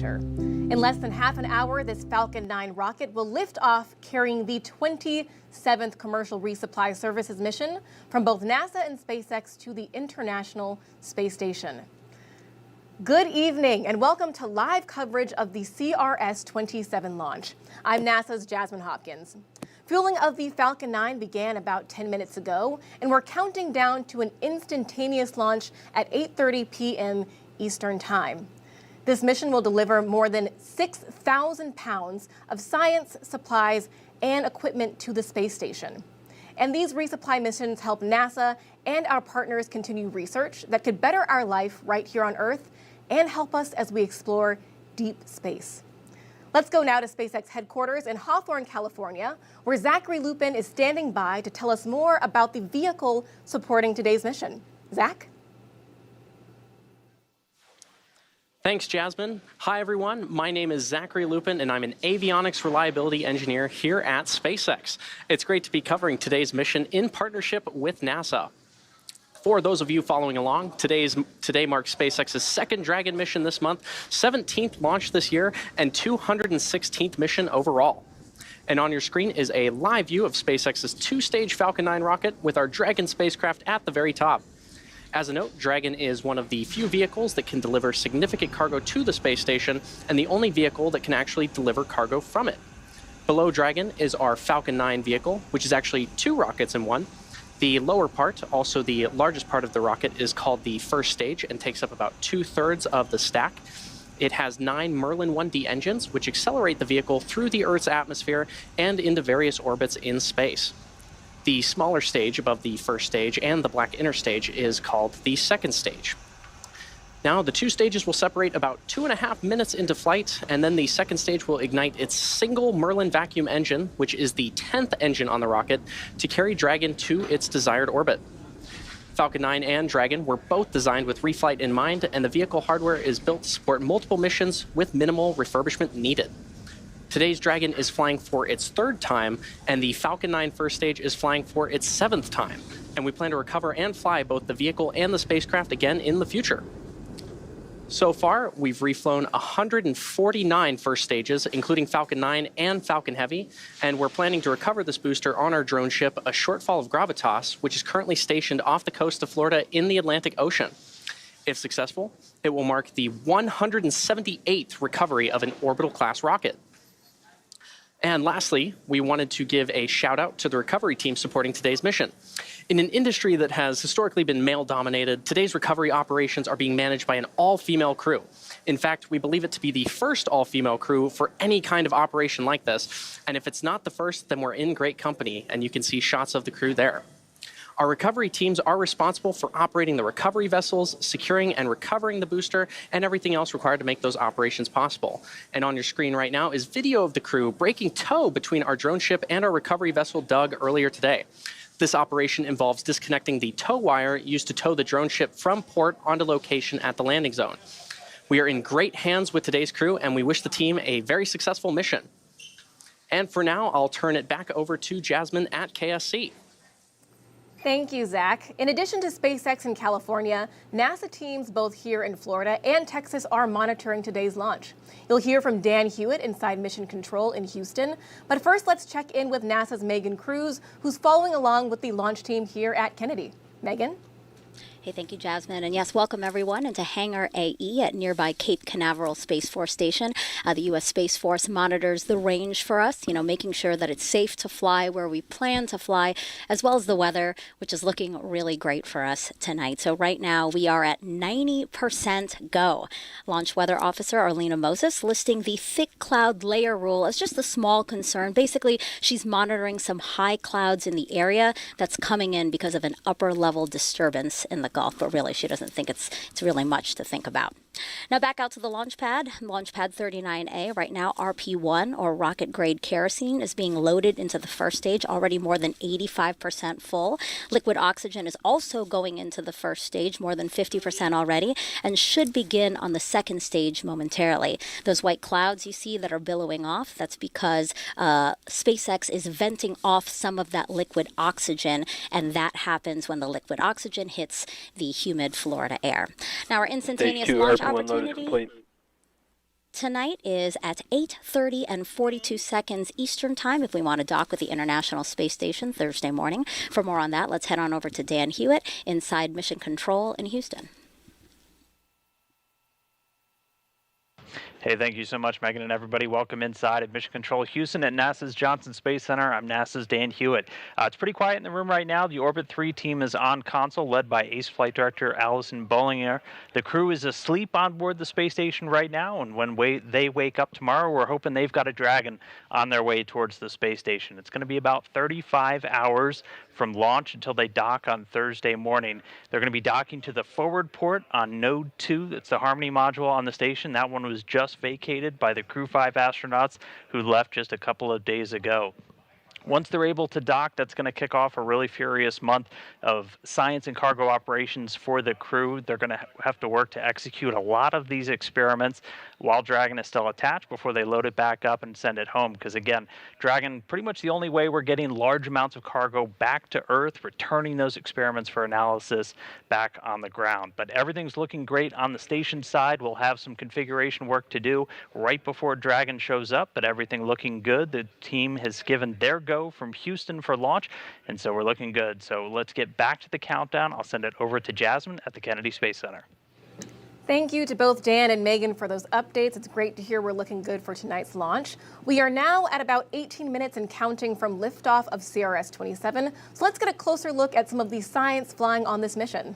Center. In less than half an hour, this Falcon 9 rocket will lift off carrying the 27th commercial resupply services mission from both NASA and SpaceX to the International Space Station. Good evening and welcome to live coverage of the CRS-27 launch. I'm NASA's Jasmine Hopkins. Fueling of the Falcon 9 began about 10 minutes ago, and we're counting down to an instantaneous launch at 8:30 p.m. Eastern Time. This mission will deliver more than 6,000 pounds of science, supplies, and equipment to the space station. And these resupply missions help NASA and our partners continue research that could better our life right here on Earth and help us as we explore deep space. Let's go now to SpaceX headquarters in Hawthorne, California, where Zachary Lupin is standing by to tell us more about the vehicle supporting today's mission. Zach? Thanks, Jasmine. Hi, everyone. My name is Zachary Lupin, and I'm an avionics reliability engineer here at SpaceX. It's great to be covering today's mission in partnership with NASA. For those of you following along, today marks SpaceX's second Dragon mission this month, 17th launch this year, and 216th mission overall. And on your screen is a live view of SpaceX's two-stage Falcon 9 rocket with our Dragon spacecraft at the very top. As a note, Dragon is one of the few vehicles that can deliver significant cargo to the space station and the only vehicle that can actually deliver cargo from it. Below Dragon is our Falcon 9 vehicle, which is actually two rockets in one. The lower part, also the largest part of the rocket, is called the first stage and takes up about 2/3 of the stack. It has 9 Merlin 1D engines, which accelerate the vehicle through the Earth's atmosphere and into various orbits in space. The smaller stage above the first stage and the black inner stage is called the second stage. Now, the two stages will separate about 2.5 minutes into flight, and then the second stage will ignite its single Merlin vacuum engine, which is the 10th engine on the rocket, to carry Dragon to its desired orbit. Falcon 9 and Dragon were both designed with reflight in mind, and the vehicle hardware is built to support multiple missions with minimal refurbishment needed. Today's Dragon is flying for its third time, and the Falcon 9 first stage is flying for its 7th time. And we plan to recover and fly both the vehicle and the spacecraft again in the future. So far, we've reflown 149 first stages, including Falcon 9 and Falcon Heavy, and we're planning to recover this booster on our drone ship, a Shortfall of Gravitas, which is currently stationed off the coast of Florida in the Atlantic Ocean. If successful, it will mark the 178th recovery of an orbital-class rocket. And lastly, we wanted to give a shout out to the recovery team supporting today's mission. In an industry that has historically been male-dominated, today's recovery operations are being managed by an all-female crew. In fact, we believe it to be the first all-female crew for any kind of operation like this. And if it's not the first, then we're in great company, and you can see shots of the crew there. Our recovery teams are responsible for operating the recovery vessels, securing and recovering the booster, and everything else required to make those operations possible. And on your screen right now is video of the crew breaking tow between our drone ship and our recovery vessel Doug earlier today. This operation involves disconnecting the tow wire used to tow the drone ship from port onto location at the landing zone. We are in great hands with today's crew, and we wish the team a very successful mission. And for now, I'll turn it back over to Jasmine at KSC. Thank you, Zach. In addition to SpaceX in California, NASA teams both here in Florida and Texas are monitoring today's launch. You'll hear from Dan Hewitt inside Mission Control in Houston. But first, let's check in with NASA's Megan Cruz, who's following along with the launch team here at Kennedy. Megan? Hey, thank you, Jasmine. And yes, welcome everyone into Hangar AE at nearby Cape Canaveral Space Force Station. The U.S. Space Force monitors the range for us, making sure that it's safe to fly where we plan to fly, as well as the weather, which is looking really great for us tonight. So right now we are at 90% go. Launch Weather Officer Arlena Moses listing the thick cloud layer rule as just a small concern. Basically, she's monitoring some high clouds in the area that's coming in because of an upper level disturbance in the Gulf, but really she doesn't think it's really much to think about. Now back out to the launch pad 39A. Right now, RP1, or rocket grade kerosene, is being loaded into the first stage, already more than 85% full. Liquid oxygen is also going into the first stage, more than 50% already, and should begin on the second stage momentarily. Those white clouds you see that are billowing off, that's because SpaceX is venting off some of that liquid oxygen, and that happens when the liquid oxygen hits the humid Florida air. Now our instantaneous launch opportunity. tonight is at 8:30 and 42 seconds Eastern Time if we want to dock with the International Space Station Thursday morning. For more on that, let's head on over to Dan Hewitt inside Mission Control in Houston. Hey, thank you so much, Megan, and everybody. Welcome inside of Mission Control Houston at NASA's Johnson Space Center. I'm NASA's Dan Hewitt. It's pretty quiet in the room right now. The Orbit 3 team is on console, led by Ace Flight Director Allison Bollinger. The crew is asleep on board the space station right now, and when they wake up tomorrow, we're hoping they've got a Dragon on their way towards the space station. It's going to be about 35 hours from launch until they dock on Thursday morning. They're going to be docking to the forward port on Node 2. That's the Harmony module on the station. That one was just vacated by the Crew 5 astronauts who left just a couple of days ago. Once they're able to dock, that's going to kick off a really furious month of science and cargo operations for the crew. They're going to have to work to execute a lot of these experiments while Dragon is still attached before they load it back up and send it home. Because again, Dragon, pretty much the only way we're getting large amounts of cargo back to Earth, returning those experiments for analysis back on the ground. But everything's looking great on the station side. We'll have some configuration work to do right before Dragon shows up, but everything looking good. The team has given their go from Houston for launch, and so we're looking good. So let's get back to the countdown. I'll send it over to Jasmine at the Kennedy Space Center. Thank you to both Dan and Megan for those updates. It's great to hear we're looking good for tonight's launch. We are now at about 18 minutes and counting from liftoff of CRS-27. So let's get a closer look at some of the science flying on this mission.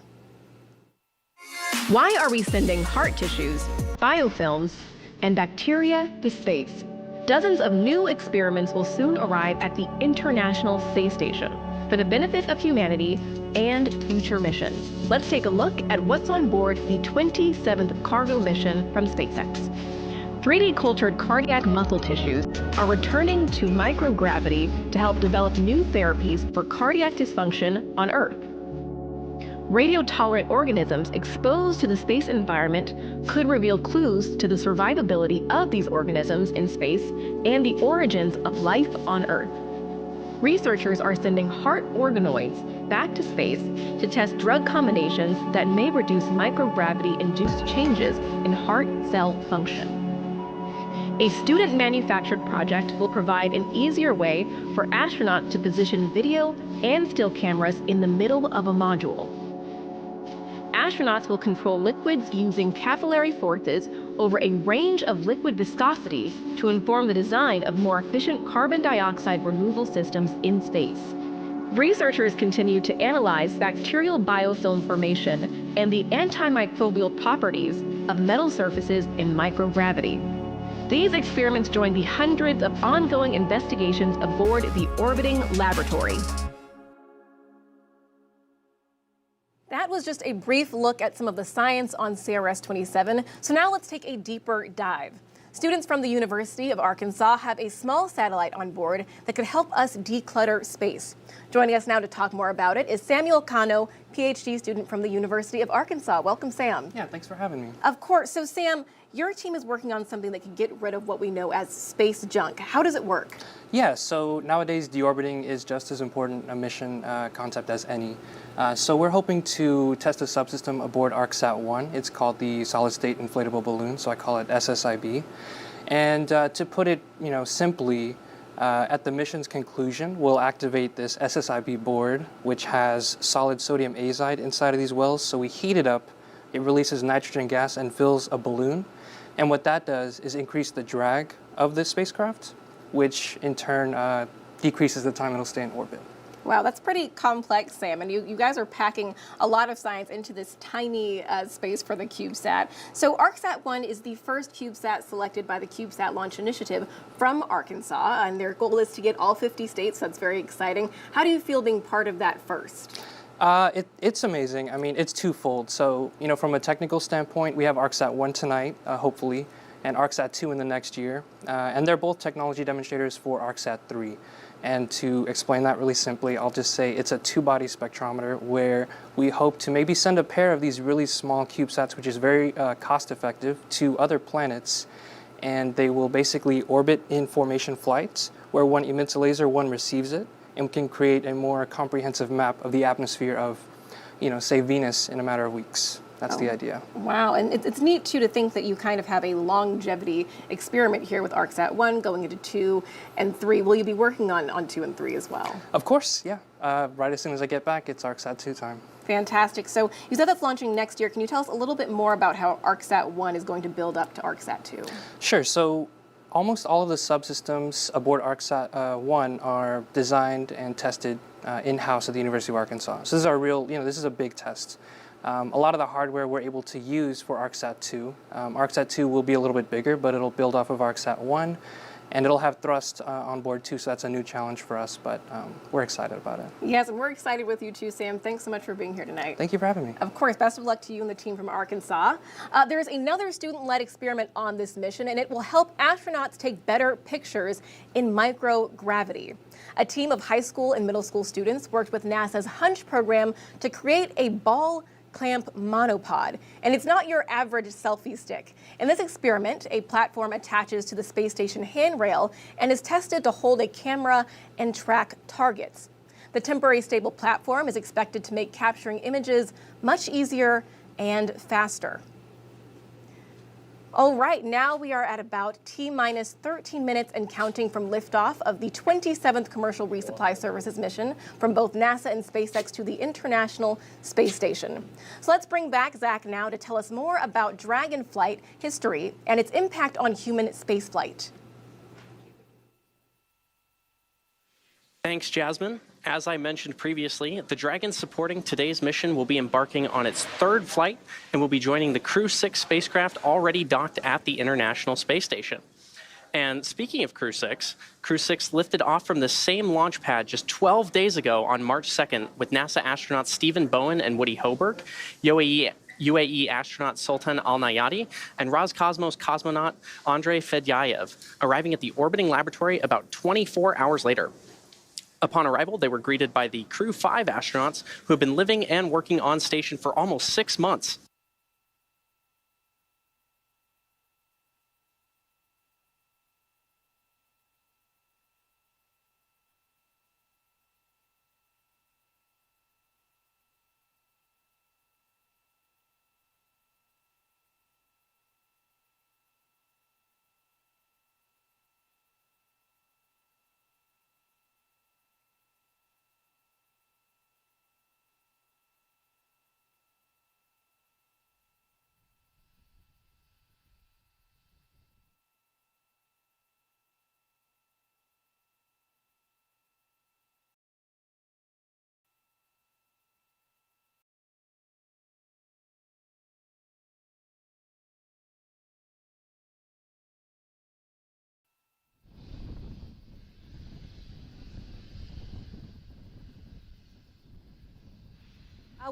Why are we sending heart tissues, biofilms, and bacteria to space? Dozens of new experiments will soon arrive at the International Space Station for the benefit of humanity and future missions. Let's take a look at what's on board the 27th cargo mission from SpaceX. 3D cultured cardiac muscle tissues are returning to microgravity to help develop new therapies for cardiac dysfunction on Earth. Radio-tolerant organisms exposed to the space environment could reveal clues to the survivability of these organisms in space and the origins of life on Earth. Researchers are sending heart organoids back to space to test drug combinations that may reduce microgravity-induced changes in heart cell function. A student-manufactured project will provide an easier way for astronauts to position video and still cameras in the middle of a module. Astronauts will control liquids using capillary forces over a range of liquid viscosity to inform the design of more efficient carbon dioxide removal systems in space. Researchers continue to analyze bacterial biofilm formation and the antimicrobial properties of metal surfaces in microgravity. These experiments join the hundreds of ongoing investigations aboard the orbiting laboratory. That was just a brief look at some of the science on CRS-27. So now let's take a deeper dive. Students from the University of Arkansas have a small satellite on board that could help us declutter space. Joining us now to talk more about it is Samuel Cano, PhD student from the University of Arkansas. Welcome, Sam. Yeah, thanks for having me. Of course. So, Sam, your team is working on something that can get rid of what we know as space junk. How does it work? Yeah, so nowadays deorbiting is just as important a mission concept as any. So we're hoping to test a subsystem aboard ArcSat-1. It's called the Solid State Inflatable Balloon, so I call it SSIB. And to put it, simply, at the mission's conclusion, we'll activate this SSIB board, which has solid sodium azide inside of these wells. So we heat it up, it releases nitrogen gas and fills a balloon. And what that does is increase the drag of this spacecraft, which in turn decreases the time it'll stay in orbit. Wow, that's pretty complex, Sam. And you guys are packing a lot of science into this tiny space for the CubeSat. So ArcSat-1 is the first CubeSat selected by the CubeSat Launch Initiative from Arkansas, and their goal is to get all 50 states. That's very exciting. How do you feel being part of that first? It's amazing. I mean, it's twofold. So, from a technical standpoint, we have ArcSat-1 tonight, hopefully, and ArcSat-2 in the next year. And they're both technology demonstrators for ArcSat-3. And to explain that really simply, I'll just say it's a two-body spectrometer where we hope to maybe send a pair of these really small CubeSats, which is very cost-effective, to other planets. And they will basically orbit in formation flights, where one emits a laser, one receives it, and can create a more comprehensive map of the atmosphere of, say, Venus in a matter of weeks. That's the idea. Wow, and it's neat too to think that you kind of have a longevity experiment here with ArcSat 1 going into 2 and 3. Will you be working on 2 and 3 as well? Of course, yeah. Right as soon as I get back, it's ArcSat 2 time. Fantastic. So you said that's launching next year. Can you tell us a little bit more about how ArcSat 1 is going to build up to ArcSat 2? Sure. So almost all of the subsystems aboard ArcSat 1 are designed and tested in-house at the University of Arkansas. So this is our real, this is a big test. A lot of the hardware we're able to use for ArcSat 2. ArcSat 2 will be a little bit bigger, but it'll build off of ArcSat 1. And it'll have thrust on board too, so that's a new challenge for us, but we're excited about it. Yes, and we're excited with you too, Sam. Thanks so much for being here tonight. Thank you for having me. Of course, best of luck to you and the team from Arkansas. There's another student-led experiment on this mission, and it will help astronauts take better pictures in microgravity. A team of high school and middle school students worked with NASA's HUNCH program to create a ball clamp monopod, and it's not your average selfie stick. In this experiment, a platform attaches to the space station handrail and is tested to hold a camera and track targets. The temporary stable platform is expected to make capturing images much easier and faster. All right, now we are at about T-minus 13 minutes and counting from liftoff of the 27th Commercial Resupply Services mission from both NASA and SpaceX to the International Space Station. So let's bring back Zach now to tell us more about Dragon flight history and its impact on human spaceflight. Thanks, Jasmine. As I mentioned previously, the Dragon supporting today's mission will be embarking on its third flight and will be joining the Crew 6 spacecraft already docked at the International Space Station. And speaking of Crew 6 lifted off from the same launch pad just 12 days ago on March 2nd with NASA astronauts Stephen Bowen and Woody Hoburg, UAE astronaut Sultan Al-Nayati, and Roscosmos cosmonaut Andrei Fedyaev, arriving at the orbiting laboratory about 24 hours later. Upon arrival, they were greeted by the Crew 5 astronauts who have been living and working on station for almost 6 months.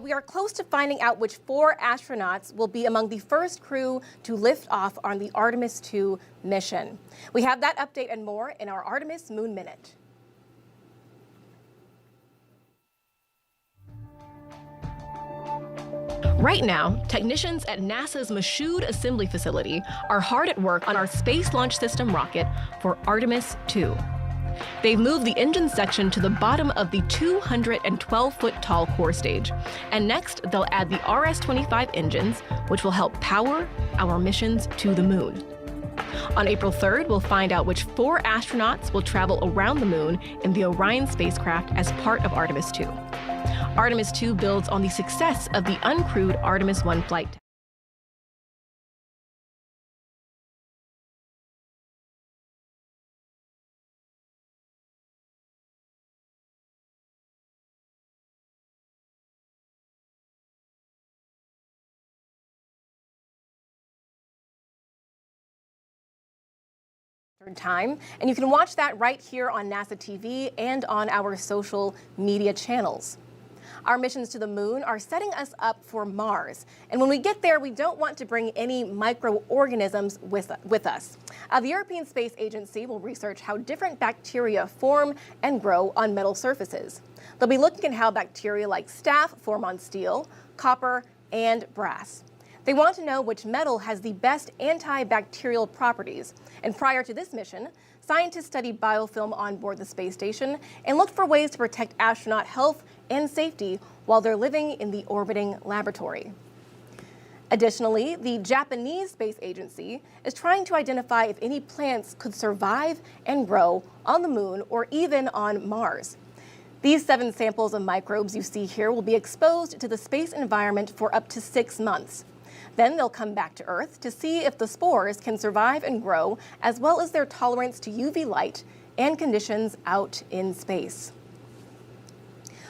We are close to finding out which 4 astronauts will be among the first crew to lift off on the Artemis 2 mission. We have that update and more in our Artemis Moon Minute. Right now, technicians at NASA's Michoud Assembly Facility are hard at work on our Space Launch System rocket for Artemis 2. They've moved the engine section to the bottom of the 212-foot tall core stage. And next, they'll add the RS-25 engines, which will help power our missions to the moon. On April 3rd, we'll find out which 4 astronauts will travel around the moon in the Orion spacecraft as part of Artemis 2. Artemis 2 builds on the success of the uncrewed Artemis 1 flight. Time, and you can watch that right here on NASA TV and on our social media channels. Our missions to the moon are setting us up for Mars, and when we get there, we don't want to bring any microorganisms with us. The European Space Agency will research how different bacteria form and grow on metal surfaces. They'll be looking at how bacteria like staph form on steel, copper, and brass. They want to know which metal has the best antibacterial properties. And prior to this mission, scientists studied biofilm on board the space station and looked for ways to protect astronaut health and safety while they're living in the orbiting laboratory. Additionally, the Japanese Space Agency is trying to identify if any plants could survive and grow on the moon or even on Mars. These 7 samples of microbes you see here will be exposed to the space environment for up to 6 months. Then they'll come back to Earth to see if the spores can survive and grow, as well as their tolerance to UV light and conditions out in space.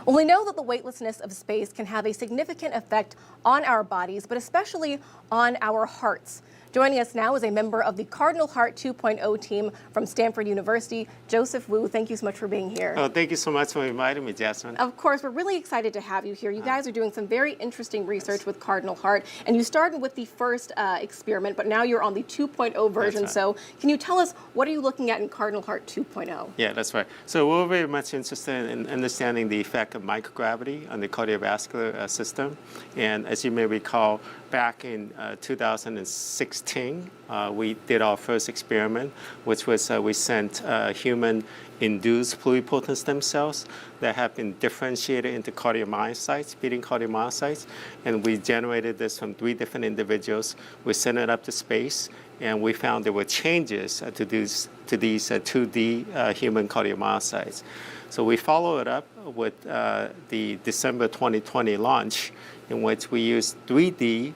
Well, we know that the weightlessness of space can have a significant effect on our bodies, but especially on our hearts. Joining us now is a member of the Cardinal Heart 2.0 team from Stanford University, Joseph Wu. Thank you so much for being here. Oh, thank you so much for inviting me, Jasmine. Of course, we're really excited to have you here. You guys are doing some very interesting research with Cardinal Heart, and you started with the first experiment, but now you're on the 2.0 version. Right. So can you tell us, what are you looking at in Cardinal Heart 2.0? Yeah, that's right. So we're very much interested in understanding the effect of microgravity on the cardiovascular system. And as you may recall, back in 2016, we did our first experiment, which was we sent human-induced pluripotent stem cells that have been differentiated into cardiomyocytes, beating cardiomyocytes, and we generated this from 3 different individuals. We sent it up to space, and we found there were changes to these 2D human cardiomyocytes. So we followed it up with the December 2020 launch, in which we used 3D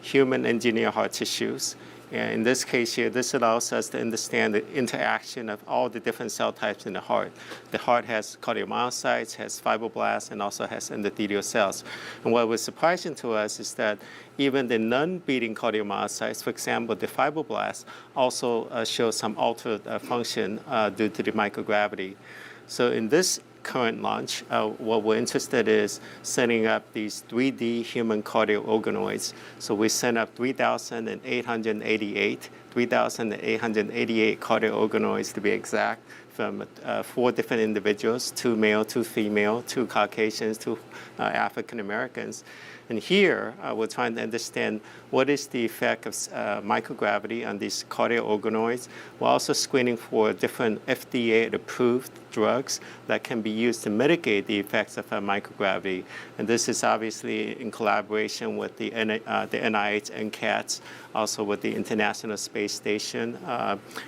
human engineered heart tissues. And in this case here, this allows us to understand the interaction of all the different cell types in the heart. The heart has cardiomyocytes, has fibroblasts, and also has endothelial cells. And what was surprising to us is that even the non-beating cardiomyocytes, for example, the fibroblasts, also show some altered function due to the microgravity. So in this current launch, what we're interested is setting up these 3D human cardio organoids. So we sent up 3,888 cardio organoids to be exact, from 4 different individuals, 2 male, 2 female, 2 Caucasians, 2 African Americans. And here, we're trying to understand what is the effect of microgravity on these cardio organoids. We're also screening for different FDA-approved drugs that can be used to mitigate the effects of microgravity. And this is obviously in collaboration with the NIH NCATS, also with the International Space Station,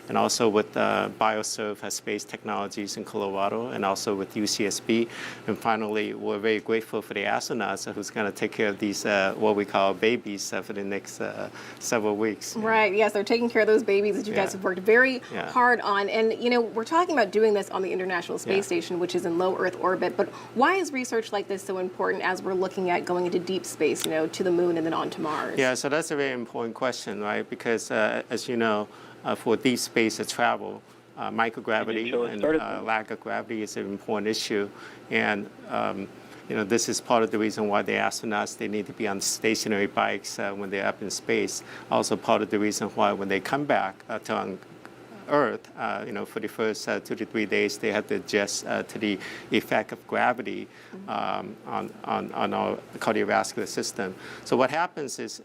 and also with Bioserve Space Technologies in Colorado, and also with UCSB. And finally, we're very grateful for the astronauts who's going to take care of these, what we call babies, for the next several weeks. Right, yes, they're taking care of those babies that you guys have worked very hard on. And, you know, we're talking about doing this on the International Space Station, which is in low Earth orbit. But why is research like this so important as we're looking at going into deep space, you know, to the moon and then on to Mars? Yeah, so that's a very important question, right? Because, as you know, for deep space travel, microgravity and lack of gravity is an important issue. And you know, this is part of the reason why the astronauts, they need to be on stationary bikes when they're up in space. Also part of the reason why when they come back to Earth, you know, for the first 2 to 3 days, they have to adjust to the effect of gravity on our cardiovascular system. So what happens is,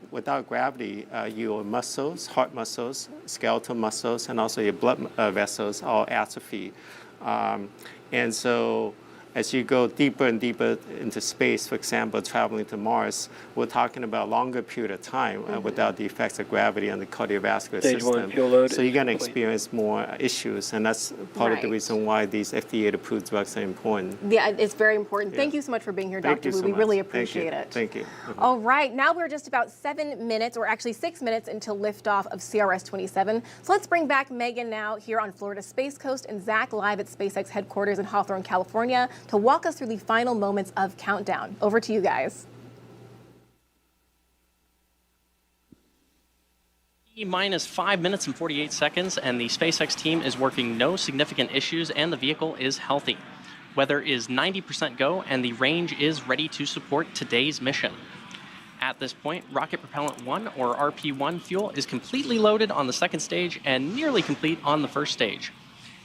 without gravity, your muscles, heart muscles, skeletal muscles, and also your blood vessels all atrophy. And so as you go deeper and deeper into space, for example, traveling to Mars, we're talking about a longer period of time without the effects of gravity on the cardiovascular system. So you're going to experience more issues, and that's part of the reason why these FDA-approved drugs are important. Yeah, it's very important. Thank you so much for being here, Dr. Wu. We really appreciate it. Thank you. All right, now we're just about 7 minutes, or actually 6 minutes until liftoff of CRS-27. So let's bring back Megan now here on Florida's Space Coast and Zach live at SpaceX headquarters in Hawthorne, California, to walk us through the final moments of countdown. Over to you guys. Minus 5 minutes and 48 seconds, and the SpaceX team is working no significant issues, and the vehicle is healthy. Weather is 90% go, and the range is ready to support today's mission. At this point, Rocket Propellant 1, or RP1 fuel, is completely loaded on the second stage and nearly complete on the first stage.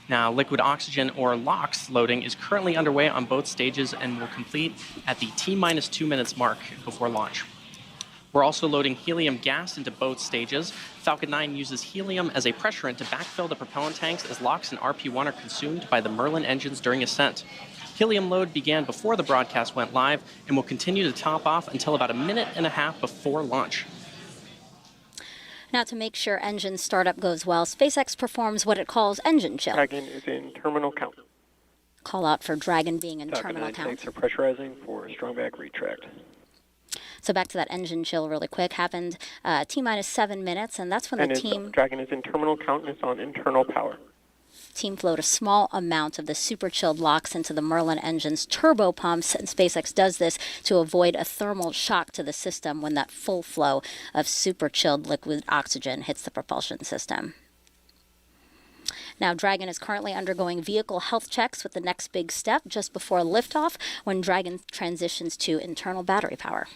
Now, liquid oxygen, or LOX, loading is currently underway on both stages and will complete at the T-minus 2 minutes mark before launch. We're also loading helium gas into both stages. Falcon 9 uses helium as a pressurant to backfill the propellant tanks as LOX and RP1 are consumed by the Merlin engines during ascent. Helium load began before the broadcast went live and will continue to top off until about a minute and a half before launch. Now, to make sure engine startup goes well, SpaceX performs what it calls engine chill. Dragon is in terminal count. Call out for Dragon being in Falcon terminal 9 count. tanks are pressurizing for strong back retract. So back to that engine chill really quick. Happened T-minus 7 minutes, and that's when And the team Dragon is in terminal count and it's on internal power. Team flowed a small amount of the super chilled LOX into the Merlin engine's turbo pumps, and SpaceX does this to avoid a thermal shock to the system when that full flow of super chilled liquid oxygen hits the propulsion system. Now, Dragon is currently undergoing vehicle health checks with the next big step just before liftoff when Dragon transitions to internal battery power.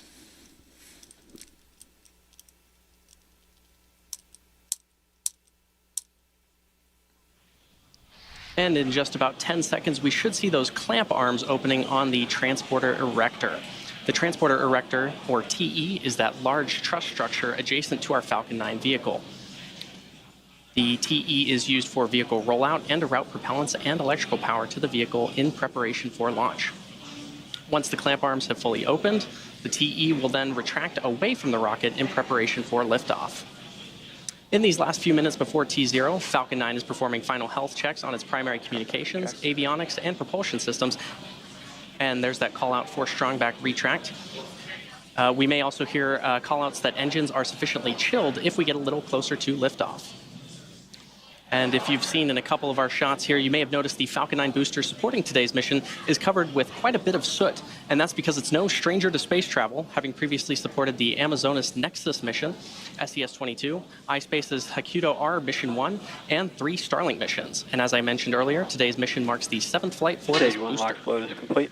And in just about 10 seconds, we should see those clamp arms opening on the transporter erector. The transporter erector, or TE, is that large truss structure adjacent to our Falcon 9 vehicle. The TE is used for vehicle rollout and to route propellants and electrical power to the vehicle in preparation for launch. Once the clamp arms have fully opened, the TE will then retract away from the rocket in preparation for liftoff. In these last few minutes before T0, Falcon 9 is performing final health checks on its primary communications, avionics, and propulsion systems. And there's that call out for strong back retract. We may also hear call outs that engines are sufficiently chilled if we get a little closer to liftoff. And if you've seen in a couple of our shots here, you may have noticed the Falcon 9 booster supporting today's mission is covered with quite a bit of soot. And that's because it's no stranger to space travel, having previously supported the Amazonas Nexus mission, SES-22, iSpace's Hakuto-R Mission 1, and 3 Starlink missions. And as I mentioned earlier, today's mission marks the 7th flight for this Stage 1 booster. LOX load is complete.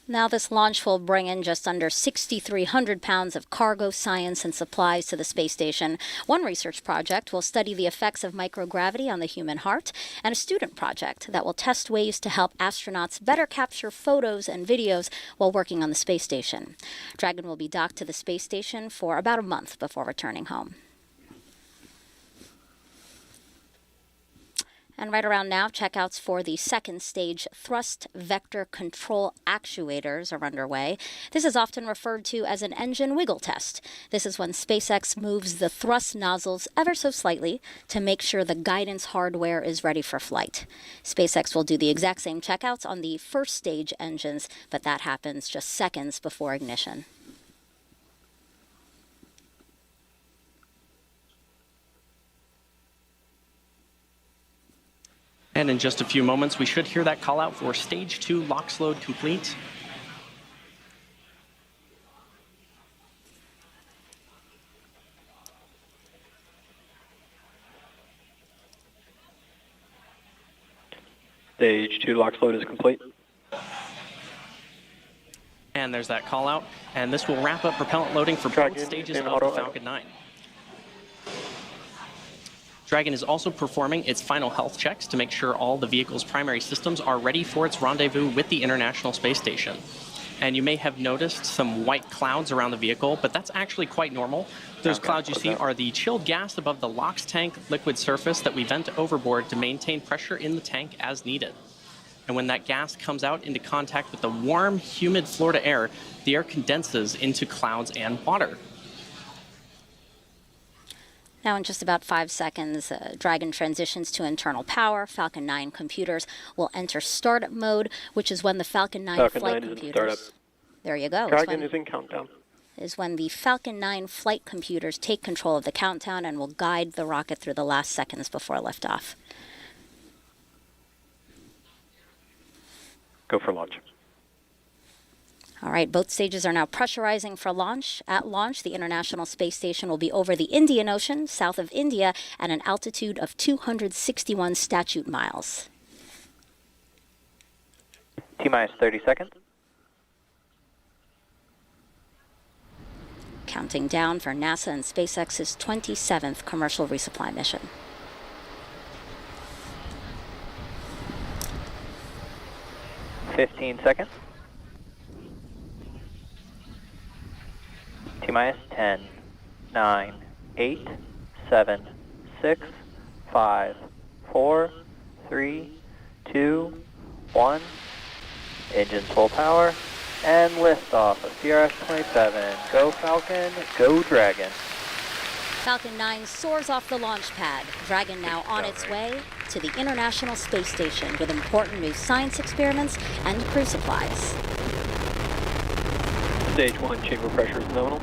Now this launch will bring in just under 6,300 pounds of cargo, science, and supplies to the space station. One research project will study the effects of microgravity on the human heart, and a student project that will test ways to help astronauts better capture photos and videos while working on the space station. Dragon will be docked to the space station for about a month before returning home. And right around now, checkouts for the second stage thrust vector control actuators are underway. This is often referred to as an engine wiggle test. This is when SpaceX moves the thrust nozzles ever so slightly to make sure the guidance hardware is ready for flight. SpaceX will do the exact same checkouts on the first stage engines, but that happens just seconds before ignition. And in just a few moments, we should hear that call out for stage 2 LOX load complete. Stage 2 LOX load is complete. And there's that call out. And this will wrap up propellant loading for Dragon both stages in of auto the Falcon 9. Dragon is also performing its final health checks to make sure all the vehicle's primary systems are ready for its rendezvous with the International Space Station. And you may have noticed some white clouds around the vehicle, but that's actually quite normal. Those clouds you see are the chilled gas above the LOX tank liquid surface that we vent overboard to maintain pressure in the tank as needed. And when that gas comes out into contact with the warm, humid Florida air, the air condenses into clouds and water. Now in just about 5 seconds, Dragon transitions to internal power. Falcon 9 computers will enter startup mode, which is when the Falcon 9 Falcon flight 9 is in computers... startup. There you go. Dragon is in countdown. Is when the Falcon 9 flight computers take control of the countdown and will guide the rocket through the last seconds before liftoff. Go for launch. All right, both stages are now pressurizing for launch. At launch, the International Space Station will be over the Indian Ocean, south of India, at an altitude of 261 statute miles. T-minus 30 seconds. Counting down for NASA and SpaceX's 27th commercial resupply mission. $15 seconds. T-minus 10, 9, 8, 7, 6, 5, 4, 3, 2, 1. Engines full power. And liftoff of CRS-27. Go Falcon, go Dragon. Falcon 9 soars off the launch pad. Dragon now on its way to the International Space Station with important new science experiments and crew supplies. Stage 1 chamber pressure is nominal.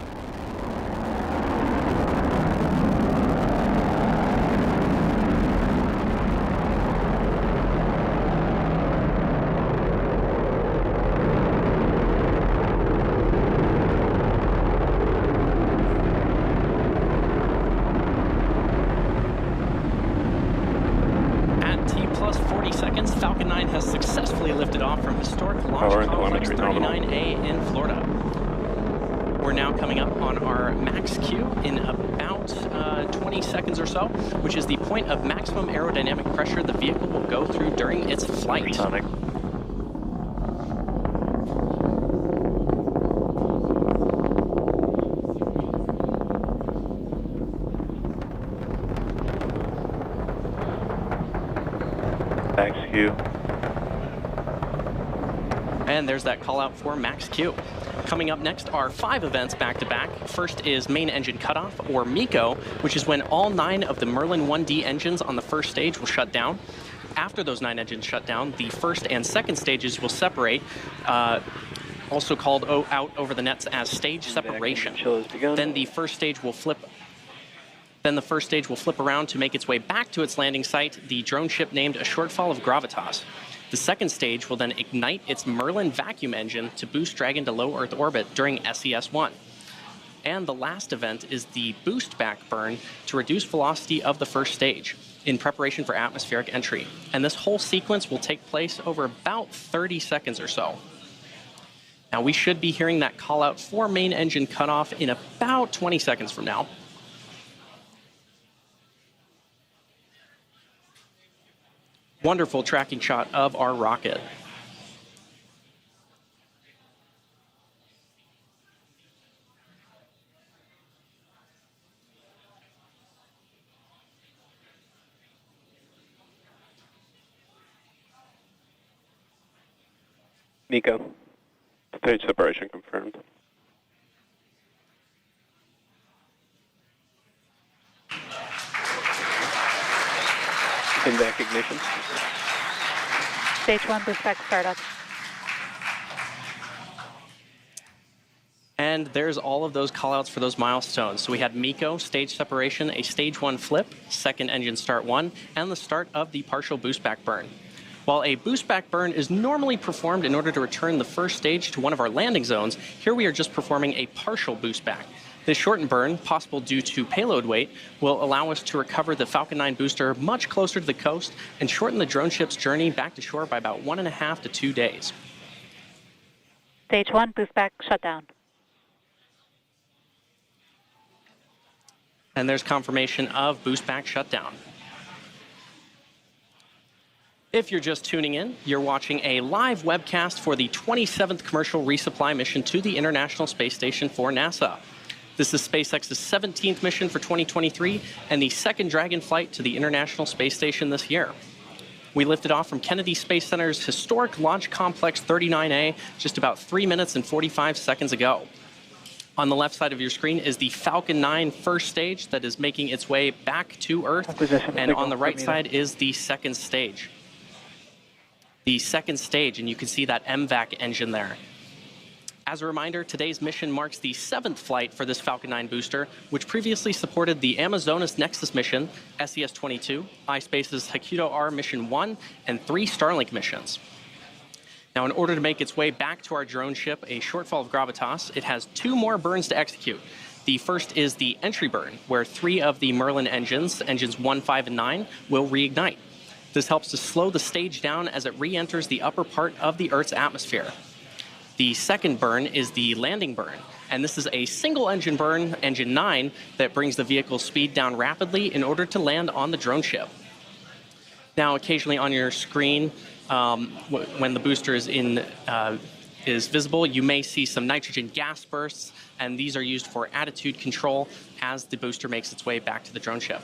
Falcon 9 has successfully lifted off from historic Launch Complex 39A in Florida. We're now coming up on our max Q in about 20 seconds or so, which is the point of maximum aerodynamic pressure the vehicle will go through during its flight. Sonic. Max Q. And there's that call out for max Q. Coming up next are 5 events back-to-back. First is main engine cutoff, or MECO, which is when all 9 of the Merlin 1D engines on the first stage will shut down. After those 9 engines shut down, the first and second stages will separate, also called out over the nets as stage separation. Then the first stage will flip around to make its way back to its landing site, the drone ship named a shortfall of gravitas. The second stage will then ignite its Merlin vacuum engine to boost Dragon to low Earth orbit during SES-1. And the last event is the boost back burn to reduce velocity of the first stage in preparation for atmospheric entry. And this whole sequence will take place over about 30 seconds or so. Now we should be hearing that call out for main engine cutoff in about 20 seconds from now. Wonderful tracking shot of our rocket. MECO. Stage separation confirmed. Back ignition. Stage 1 boost back startup. And there's all of those callouts for those milestones. So we had MECO, stage separation, a stage 1 flip, second engine start 1, and the start of the partial boost back burn. While a boost back burn is normally performed in order to return the first stage to one of our landing zones, here we are just performing a partial boost back. This shortened burn, possible due to payload weight, will allow us to recover the Falcon 9 booster much closer to the coast and shorten the drone ship's journey back to shore by about 1.5 to 2 days. Stage 1 boost back shutdown. And there's confirmation of boost back shutdown. If you're just tuning in, you're watching a live webcast for the 27th commercial resupply mission to the International Space Station for NASA. This is SpaceX's 17th mission for 2023 and the second Dragon flight to the International Space Station this year. We lifted off from Kennedy Space Center's historic Launch Complex 39A just about 3 minutes and 45 seconds ago. On the left side of your screen is the Falcon 9 first stage that is making its way back to Earth, and on the right side is the second stage. The second stage, and you can see that MVAC engine there. As a reminder, today's mission marks the 7th flight for this Falcon 9 booster, which previously supported the Amazonas Nexus mission, SES-22, iSpace's Hakuto R Mission 1, and 3 Starlink missions. Now, in order to make its way back to our drone ship, a shortfall of gravitas, it has 2 more burns to execute. The first is the entry burn, where 3 of the Merlin engines, engines 1, 5, and 9, will reignite. This helps to slow the stage down as it re-enters the upper part of the Earth's atmosphere. The second burn is the landing burn, and this is a single engine burn, engine 9, that brings the vehicle's speed down rapidly in order to land on the drone ship. Now, occasionally on your screen, when the booster is in is visible, you may see some nitrogen gas bursts, and these are used for attitude control as the booster makes its way back to the drone ship.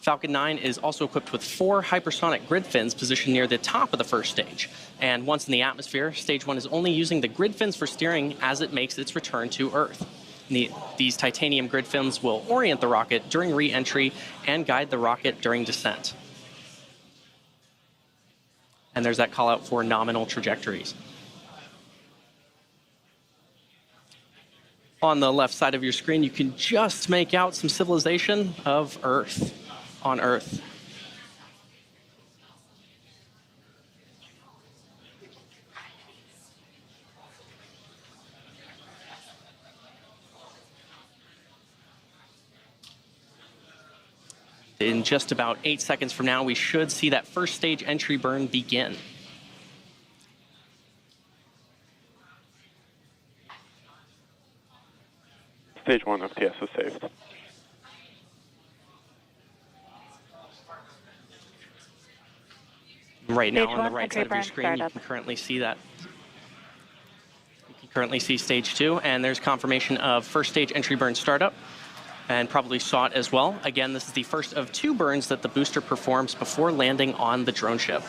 Falcon 9 is also equipped with 4 hypersonic grid fins positioned near the top of the first stage. And once in the atmosphere, Stage 1 is only using the grid fins for steering as it makes its return to Earth. These titanium grid fins will orient the rocket during re-entry and guide the rocket during descent. And there's that call out for nominal trajectories. On the left side of your screen, you can just make out some civilization of Earth, on Earth. In just about 8 seconds from now, we should see that first stage entry burn begin. Stage 1 FTS is saved. Right now, Stage on the 1, right entry side of your burn, screen, you startup. can currently see that. You can currently see Stage 2, and there's confirmation of first stage entry burn startup, and probably saw it as well. Again, this is the first of 2 burns that the booster performs before landing on the drone ship.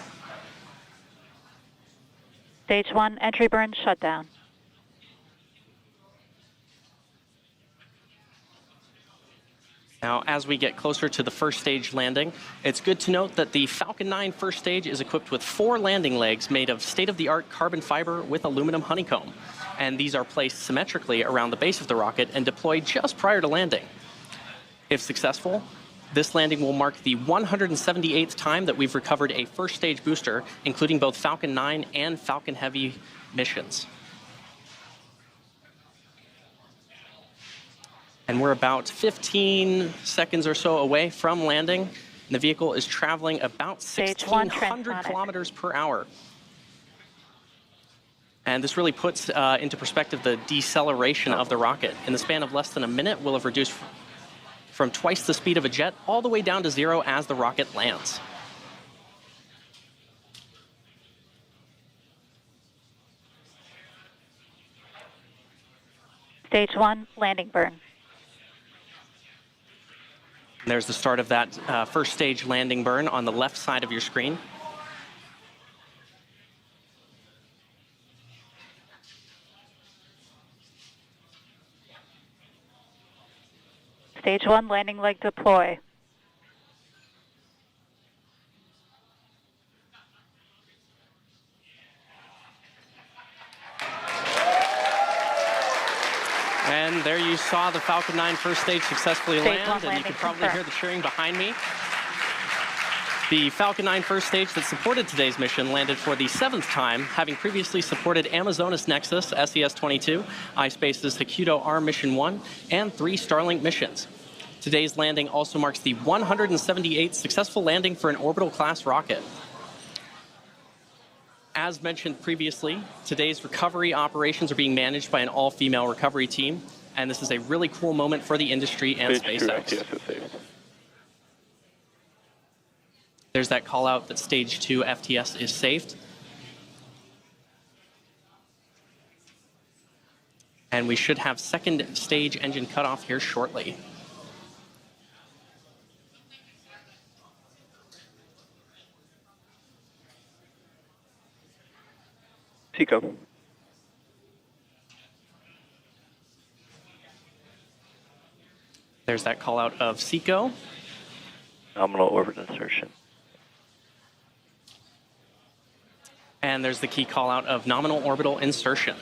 Stage 1, entry burn, shutdown. Now, as we get closer to the first stage landing, it's good to note that the Falcon 9 first stage is equipped with 4 landing legs made of state-of-the-art carbon fiber with aluminum honeycomb. And these are placed symmetrically around the base of the rocket and deployed just prior to landing. If successful, this landing will mark the 178th time that we've recovered a first stage booster, including both Falcon 9 and Falcon Heavy missions. And we're about 15 seconds or so away from landing. The vehicle is traveling about Stage 1, 1,600 transonic. kilometers per hour. And this really puts into perspective the deceleration of the rocket. In the span of less than a minute, we'll have reduced from twice the speed of a jet all the way down to 0 as the rocket lands. Stage 1, landing burn. And there's the start of that first stage landing burn on the left side of your screen. Stage 1, landing leg deploy. And there you saw the Falcon 9 first stage successfully Stage 1 land, and you landing can probably confirmed. hear the cheering behind me. The Falcon 9 first stage that supported today's mission landed for the 7th time, having previously supported Amazonas Nexus, SES-22, iSpace's Hakuto R Mission 1, and 3 Starlink missions. Today's landing also marks the 178th successful landing for an orbital-class rocket. As mentioned previously, today's recovery operations are being managed by an all-female recovery team, and this is a really cool moment for the industry and Stage 2 SpaceX. FTS is saved. There's that call out that Stage 2 FTS is saved. And we should have second stage engine cutoff here shortly. Tico. There's that call out of SECO. Nominal orbit insertion. And there's the key call out of nominal orbital insertion.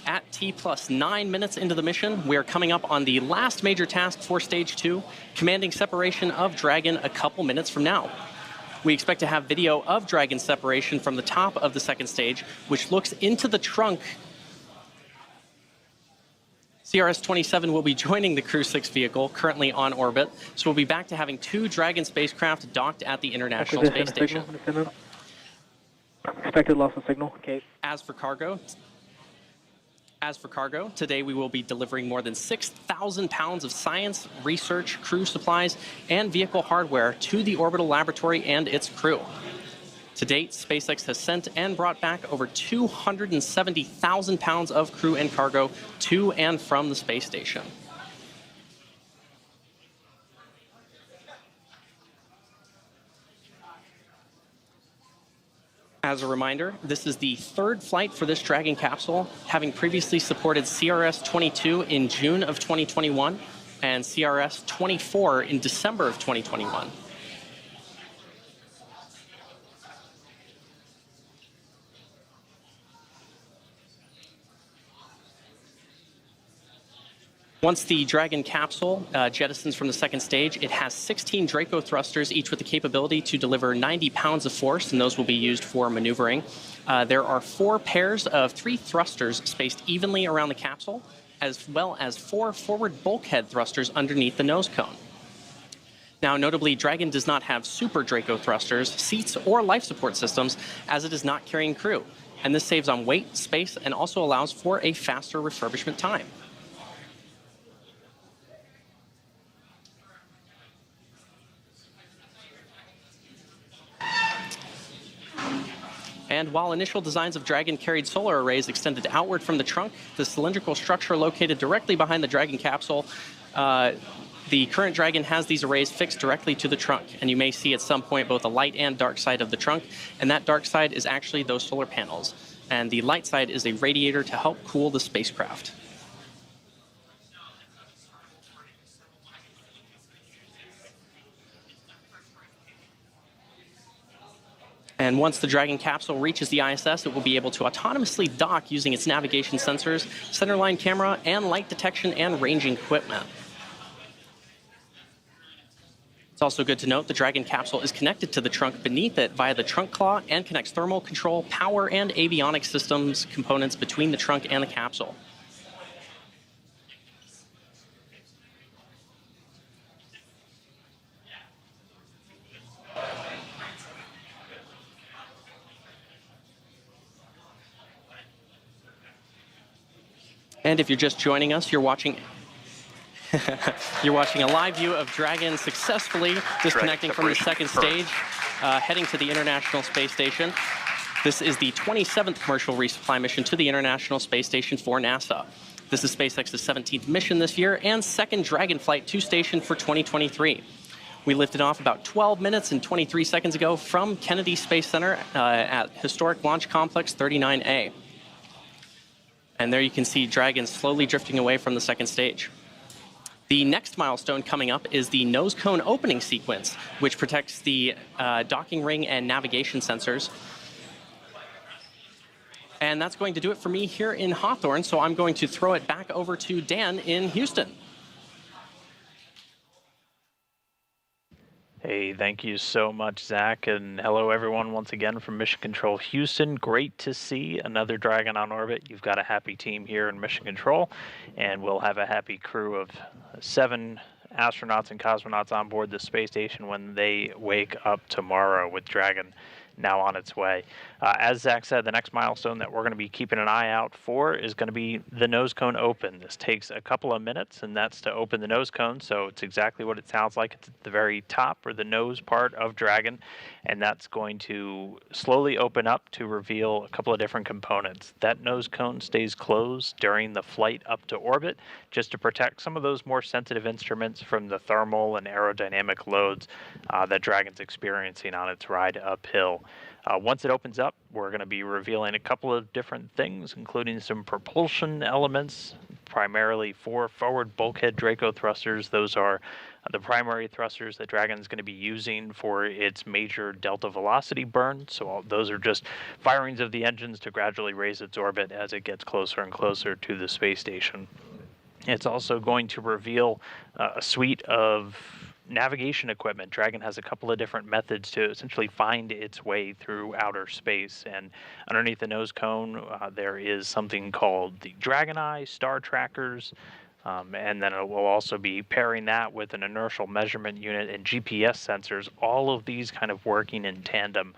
At T+9 minutes into the mission, we are coming up on the last major task for Stage 2, commanding separation of Dragon a couple minutes from now. We expect to have video of Dragon separation from the top of the second stage, which looks into the trunk. CRS-27 will be joining the Crew 6 vehicle, currently on orbit, so we'll be back to having 2 Dragon spacecraft docked at the International Space Station. Expected loss of signal, Cape. As for cargo, today we will be delivering more than 6,000 pounds of science, research, crew supplies, and vehicle hardware to the orbital laboratory and its crew. To date, SpaceX has sent and brought back over 270,000 pounds of crew and cargo to and from the space station. As a reminder, this is the third flight for this Dragon capsule, having previously supported CRS-22 in June of 2021 and CRS-24 in December of 2021. Once the Dragon capsule jettisons from the second stage, it has 16 Draco thrusters, each with the capability to deliver 90 pounds of force, and those will be used for maneuvering. There are 4 pairs of 3 thrusters spaced evenly around the capsule, as well as 4 forward bulkhead thrusters underneath the nose cone. Now, notably, Dragon does not have super Draco thrusters, seats, or life support systems, as it is not carrying crew. And this saves on weight, space, and also allows for a faster refurbishment time. And while initial designs of Dragon carried solar arrays extended outward from the trunk, the cylindrical structure located directly behind the Dragon capsule, the current Dragon has these arrays fixed directly to the trunk. And you may see at some point both a light and dark side of the trunk. And that dark side is actually those solar panels. And the light side is a radiator to help cool the spacecraft. And once the Dragon capsule reaches the ISS, it will be able to autonomously dock using its navigation sensors, centerline camera, and light detection and ranging equipment. It's also good to note the Dragon capsule is connected to the trunk beneath it via the trunk claw and connects thermal control, power, and avionics systems components between the trunk and the capsule. And if you're just joining us, you're watching a live view of Dragon successfully disconnecting from the second stage, heading to the International Space Station. This is the 27th commercial resupply mission to the International Space Station for NASA. This is SpaceX's 17th mission this year and second Dragon flight to station for 2023. We lifted off about 12 minutes and 23 seconds ago from Kennedy Space Center at Historic Launch Complex 39A. And there you can see Dragon slowly drifting away from the second stage. The next milestone coming up is the nose cone opening sequence, which protects the docking ring and navigation sensors. And that's going to do it for me here in Hawthorne, so I'm going to throw it back over to Dan in Houston. Hey, thank you so much, Zach, and hello everyone once again from Mission Control Houston. Great to see another Dragon on orbit. You've got a happy team here in Mission Control, and we'll have a happy crew of 7 astronauts and cosmonauts on board the space station when they wake up tomorrow with Dragon now on its way. As Zach said, the next milestone that we're going to be keeping an eye out for is going to be the nose cone open. This takes a couple of minutes, and that's to open the nose cone, so it's exactly what it sounds like. It's at the very top or the nose part of Dragon, and that's going to slowly open up to reveal a couple of different components. That nose cone stays closed during the flight up to orbit, just to protect some of those more sensitive instruments from the thermal and aerodynamic loads that Dragon's experiencing on its ride uphill. Once it opens up, we're going to be revealing a couple of different things, including some propulsion elements, primarily 4 forward bulkhead Draco thrusters. Those are the primary thrusters that Dragon is going to be using for its major delta velocity burn. So those are just firings of the engines to gradually raise its orbit as it gets closer and closer to the space station. It's also going to reveal a suite of navigation equipment. Dragon has a couple of different methods to essentially find its way through outer space, and underneath the nose cone there is something called the Dragon Eye, star trackers, and then it will also be pairing that with an inertial measurement unit and GPS sensors, all of these kind of working in tandem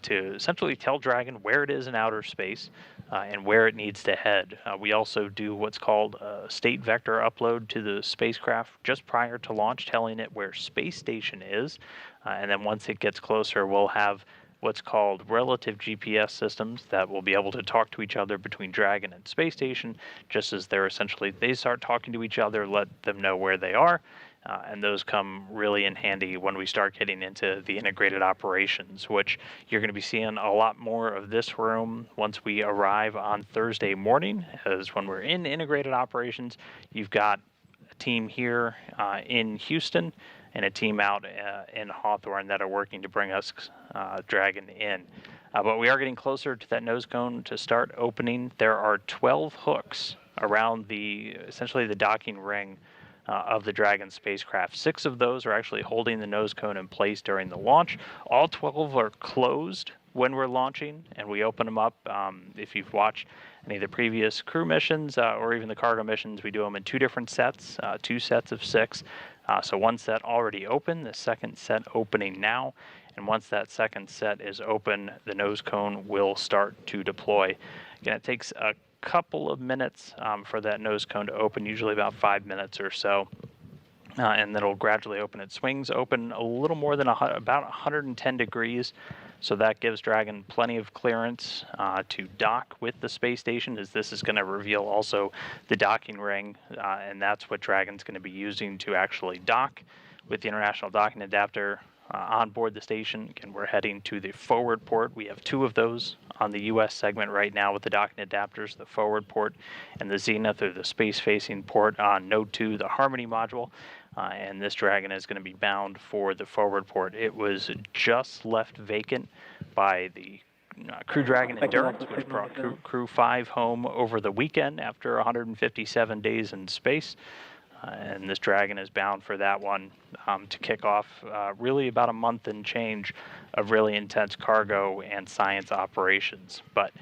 to essentially tell Dragon where it is in outer space and where it needs to head. We also do what's called a state vector upload to the spacecraft just prior to launch, telling it where space station is. And then once it gets closer, we'll have what's called relative GPS systems that will be able to talk to each other between Dragon and space station, just as they start talking to each other, let them know where they are. And those come really in handy when we start getting into the integrated operations, which you're going to be seeing a lot more of this room once we arrive on Thursday morning, as when we're in integrated operations, you've got a team here in Houston and a team out in Hawthorne that are working to bring us Dragon in. But we are getting closer to that nose cone to start opening. There are 12 hooks around essentially the docking ring of the Dragon spacecraft. 6 of those are actually holding the nose cone in place during the launch. All 12 are closed when we're launching, and we open them up. If you've watched any of the previous crew missions or even the cargo missions, we do them in 2 different sets, 2 sets of 6. So one set already open, the second set opening now, and once that second set is open, the nose cone will start to deploy. Again, it takes a couple of minutes for that nose cone to open, usually about 5 minutes or so, and then it'll gradually open. It swings open a little more than about 110 degrees, so that gives Dragon plenty of clearance to dock with the space station, as this is going to reveal also the docking ring, and that's what Dragon's going to be using to actually dock with the International Docking Adapter on board the station. Again, we're heading to the forward port. We have 2 of those on the U.S. segment right now with the docking adapters, the forward port and the Zenith, or the space-facing port on Node 2, the Harmony module. And this Dragon is going to be bound for the forward port. It was just left vacant by the Crew Dragon Endurance, which brought Crew 5 home over the weekend after 157 days in space. And this Dragon is bound for that one to kick off really about a month and change of really intense cargo and science operations. But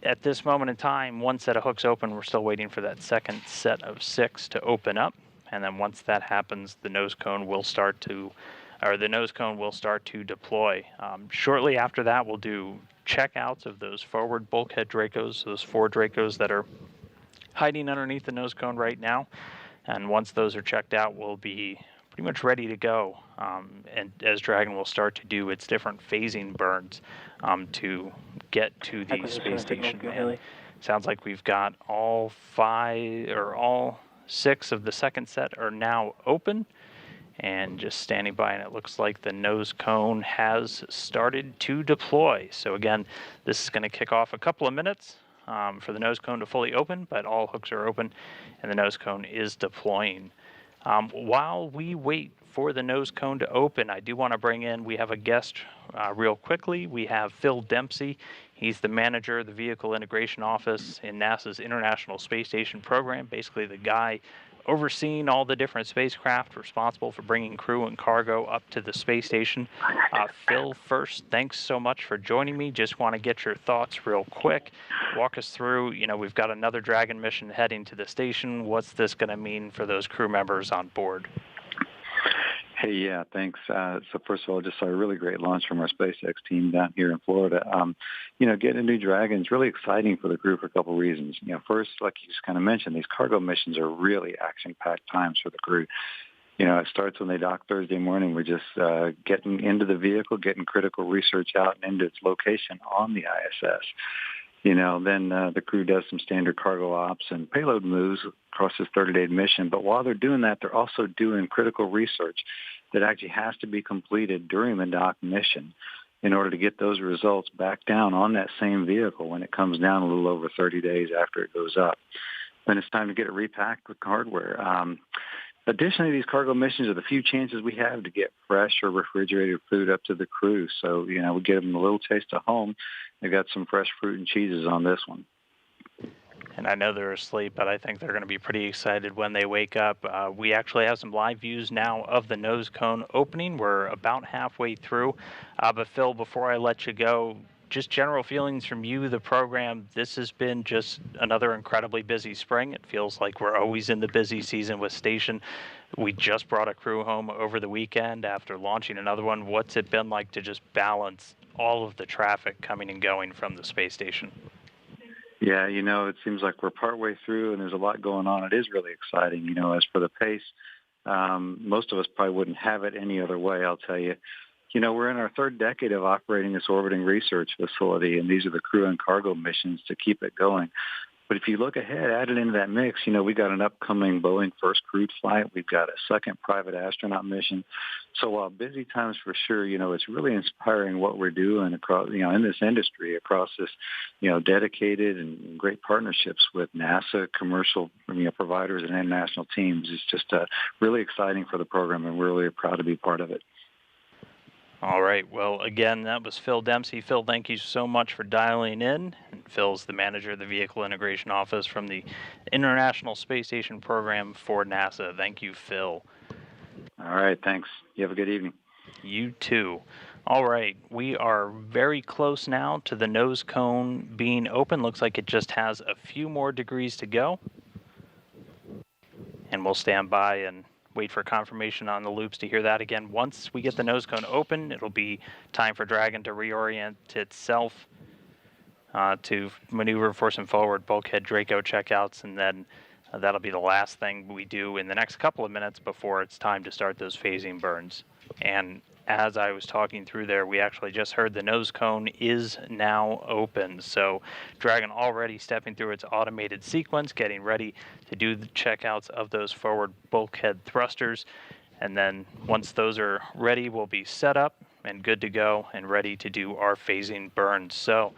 at this moment in time, one set of hooks open. We're still waiting for that second set of 6 to open up. And then once that happens, the nose cone will start to deploy. Shortly after that, we'll do checkouts of those forward bulkhead Dracos, those 4 Dracos that are hiding underneath the nose cone right now. And once those are checked out, we'll be pretty much ready to go. And as Dragon will start to do its different phasing burns to get to the space station. And sounds like we've got all 6 of the second set are now open and just standing by, and it looks like the nose cone has started to deploy. So again, this is going to kick off a couple of minutes for the nose cone to fully open, but all hooks are open and the nose cone is deploying. While we wait for the nose cone to open, I do want to bring in, we have a guest real quickly. We have Phil Dempsey. He's the manager of the Vehicle Integration Office in NASA's International Space Station program, basically the guy overseeing all the different spacecraft responsible for bringing crew and cargo up to the space station. Phil, first, thanks so much for joining me. Just want to get your thoughts real quick. Walk us through, we've got another Dragon mission heading to the station. What's this going to mean for those crew members on board? Hey, yeah, thanks. So first of all, just saw a really great launch from our SpaceX team down here in Florida. Getting a new Dragon is really exciting for the crew for a couple of reasons. First, like you just kind of mentioned, these cargo missions are really action-packed times for the crew. It starts when they dock Thursday morning. We're just getting into the vehicle, getting critical research out and into its location on the ISS. Then the crew does some standard cargo ops and payload moves across this 30-day mission. But while they're doing that, they're also doing critical research that actually has to be completed during the dock mission in order to get those results back down on that same vehicle when it comes down a little over 30 days after it goes up. Then it's time to get it repacked with hardware. Additionally, these cargo missions are the few chances we have to get fresh or refrigerated food up to the crew. So, we get them a little taste of home. They got some fresh fruit and cheeses on this one. And I know they're asleep, but I think they're going to be pretty excited when they wake up. We actually have some live views now of the nose cone opening. We're about halfway through. But Phil, before I let you go, just general feelings from you, the program. This has been just another incredibly busy spring. It feels like we're always in the busy season with Station. We just brought a crew home over the weekend after launching another one. What's it been like to just balance all of the traffic coming and going from the space station? Yeah, it seems like we're partway through and there's a lot going on. It is really exciting. As for the pace, most of us probably wouldn't have it any other way, I'll tell you. We're in our third decade of operating this orbiting research facility, and these are the crew and cargo missions to keep it going. But if you look ahead, added into that mix, we got an upcoming Boeing first crewed flight. We've got a second private astronaut mission. So while busy times for sure, it's really inspiring what we're doing across, in this industry, across this, dedicated and great partnerships with NASA, commercial, providers and international teams. It's just really exciting for the program, and we're really proud to be part of it. All right. Well, again, that was Phil Dempsey. Phil, thank you so much for dialing in. And Phil's the manager of the Vehicle Integration Office from the International Space Station program for NASA. Thank you, Phil. All right. Thanks. You have a good evening. You too. All right. We are very close now to the nose cone being open. Looks like it just has a few more degrees to go. And we'll stand by and wait for confirmation on the loops to hear that again. Once we get the nose cone open, it'll be time for Dragon to reorient itself to maneuver for some forward bulkhead Draco checkouts, and then that'll be the last thing we do in the next couple of minutes before it's time to start those phasing burns. And as I was talking through there, we actually just heard the nose cone is now open. So Dragon already stepping through its automated sequence, getting ready to do the checkouts of those forward bulkhead thrusters. And then once those are ready, we'll be set up and good to go and ready to do our phasing burns. So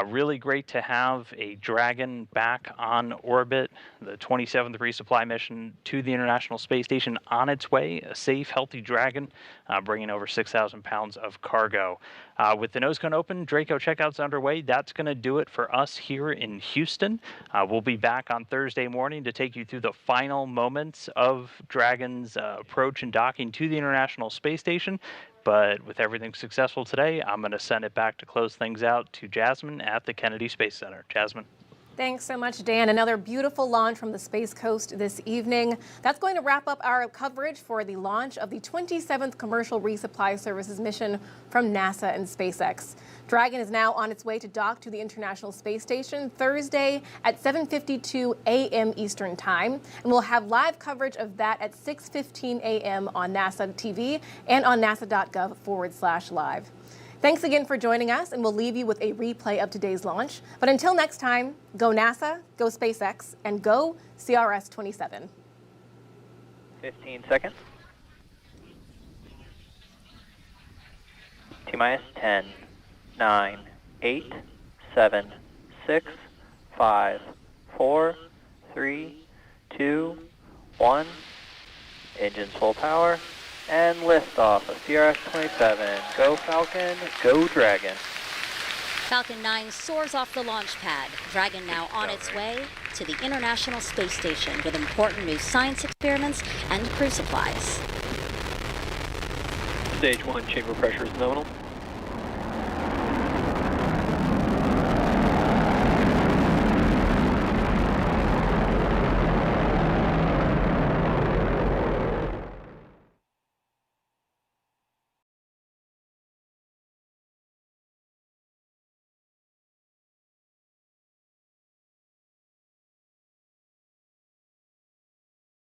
really great to have a Dragon back on orbit, the 27th resupply mission to the International Space Station on its way, a safe, healthy Dragon, bringing over 6,000 pounds of cargo. With the nose cone open, Draco checkouts underway. That's going to do it for us here in Houston. We'll be back on Thursday morning to take you through the final moments of Dragon's approach and docking to the International Space Station. But with everything successful today, I'm going to send it back to close things out to Jasmine at the Kennedy Space Center. Jasmine. Thanks so much, Dan. Another beautiful launch from the Space Coast this evening. That's going to wrap up our coverage for the launch of the 27th Commercial Resupply Services mission from NASA and SpaceX. Dragon is now on its way to dock to the International Space Station Thursday at 7:52 a.m. Eastern Time. And we'll have live coverage of that at 6:15 a.m. on NASA TV and on nasa.gov/live. Thanks again for joining us, and we'll leave you with a replay of today's launch. But until next time, go NASA, go SpaceX, and go CRS-27. 15 seconds. T-minus 10, 9, 8, 7, 6, 5, 4, 3, 2, 1. Engines full power. And liftoff of CRS-27. Go Falcon, go Dragon. Falcon 9 soars off the launch pad. Dragon now on its way to the International Space Station with important new science experiments and crew supplies. Stage 1 chamber pressure is nominal.